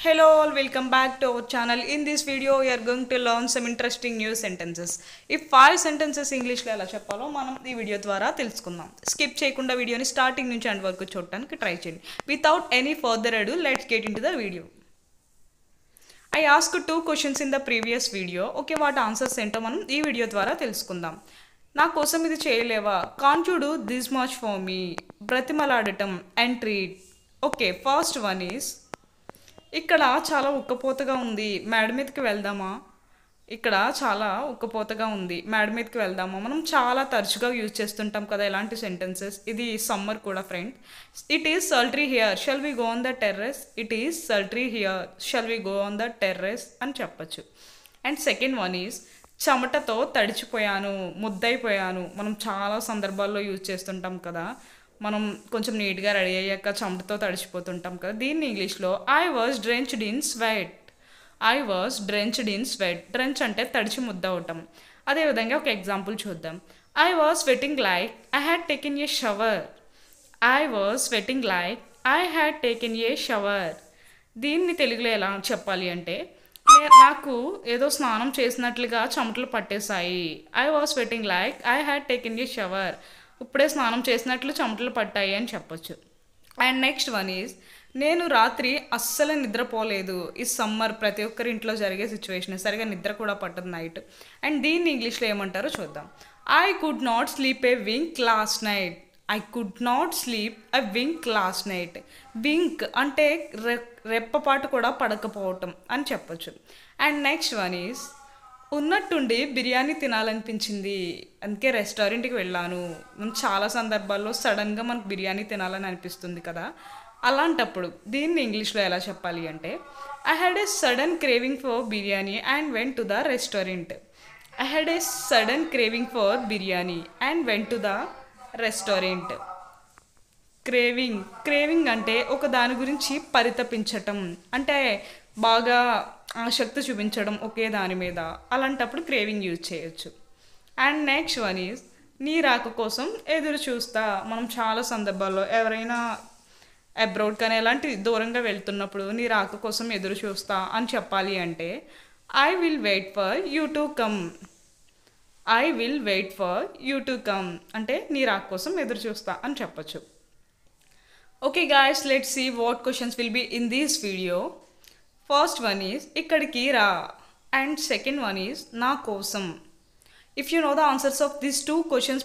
Hello all, welcome back to our channel. In this video, we are going to learn some interesting new sentences. If 5 sentences English లో ఎలా చెప్పాలో మనం ఈ video ద్వారా తెలుసుకుందాం. Skip చేయకుండా వీడియోని స్టార్టింగ్ నుంచి ఎండ్ వరకు చూడడానికి ట్రై చేయండి. Without any further ado, let's get into the video. I asked 2 questions in the previous video. Okay, వాటి ఆన్సర్స్ ఏంటో మనం ఈ వీడియో ద్వారా తెలుసుకుందాం. నా కోసం ఇది చేయలేవా? Can't you do this much for me? బ్రతిమలాడటం and treat. Okay, first one is ఇక్కడ చాలా ఉక్కపోతగా ఉంది, మేడ మీదకి వెళ్దామా? ఇక్కడ చాలా ఉక్కపోతగా ఉంది, మేడ మీదకి వెళ్దామా? మనం చాలా తరచుగా యూజ్ చేస్తుంటాం కదా ఇలాంటి సెంటెన్సెస్. ఇది సమ్మర్ కూడా friend. It is sultry here, shall we go on the terrace? It is sultry here, shall we go on the terrace అని చెప్పచ్చు. అండ్ సెకండ్ వన్ ఈస్ చెమటతో తడిచిపోయాను, ముద్దైపోయాను. మనం చాలా సందర్భాల్లో యూజ్ చేస్తుంటాం కదా, మనం కొంచెం నీట్గా రెడీ అయ్యాక చెమటతో తడిచిపోతుంటాం కదా. దీన్ని ఇంగ్లీష్లో I was drenched in sweat. I was drenched in sweat. Drench అంటే తడిచి ముద్ద అవటం. అదేవిధంగా ఒక ఎగ్జాంపుల్ చూద్దాం. I was sweating like I had taken a shower. I was sweating like I had taken a shower. దీన్ని తెలుగులో ఎలా చెప్పాలి అంటే నాకు ఏదో స్నానం చేసినట్లుగా చెమటలు పట్టేశాయి. I was sweating like I had taken a shower. ఇప్పుడే స్నానం చేసినట్లు చెమటలు పట్టాయి అని చెప్పొచ్చు. అండ్ నెక్స్ట్ వన్ ఈజ్ నేను రాత్రి అస్సలు నిద్రపోలేదు. ఈ సమ్మర్ ప్రతి ఒక్కరి ఇంట్లో జరిగే సిచ్యువేషన్, సరిగా నిద్ర కూడా పట్టదు నైట్. అండ్ దీన్ని ఇంగ్లీష్లో ఏమంటారో చూద్దాం. I could not sleep A wink last night. I could not sleep a wink last night. Wink అంటే రెప్పపాటు కూడా పడకపోవటం అని చెప్పొచ్చు. అండ్ నెక్స్ట్ వన్ ఈజ్ ఉన్నట్టుండి బిర్యానీ తినాలనిపించింది, అందుకే రెస్టారెంట్కి వెళ్ళాను. మనం చాలా సందర్భాల్లో సడన్గా మనకు బిర్యానీ తినాలని అనిపిస్తుంది కదా, అలాంటప్పుడు దీన్ని ఇంగ్లీష్లో ఎలా చెప్పాలి అంటే I had a sudden craving for biryani and went to the restaurant. I had a sudden craving for biryani and went to the restaurant. Craving అంటే ఒక దాని గురించి పరితపించటం, అంటే బాగా ఆసక్తి చూపించడం ఒకే దాని మీద, అలాంటప్పుడు క్రేవింగ్ యూజ్ చేయొచ్చు. అండ్ నెక్స్ట్ వన్ ఈజ్ నీ రాక కోసం ఎదురు చూస్తా. మనం చాలా సందర్భాల్లో ఎవరైనా అబ్రాడ్ కానీ ఎలాంటి దూరంగా వెళ్తున్నప్పుడు నీ రాక కోసం ఎదురు చూస్తా అని చెప్పాలి అంటే I will wait for you to come. I will wait for you to come అంటే నీ రాక కోసం ఎదురు చూస్తా అని చెప్పచ్చు. Okay guys, let's see what questions will be in this video. First one is ఇక్కడికి రా అండ్ సెకండ్ వన్ ఈజ్ నా కోసం. If you know the answers of these two questions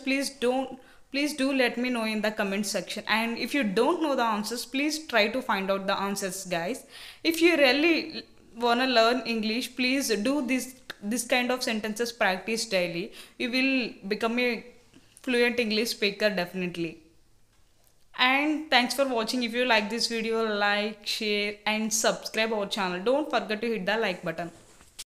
please do let me know in the comment section, and if you don't know the answers, please try to find out the answers guys. If you really wanna learn English, please do this kind of sentences practice daily. You will become a fluent English speaker definitely. And thanks for watching. If you like this video, like, share and subscribe our channel. Don't forget to hit the like button.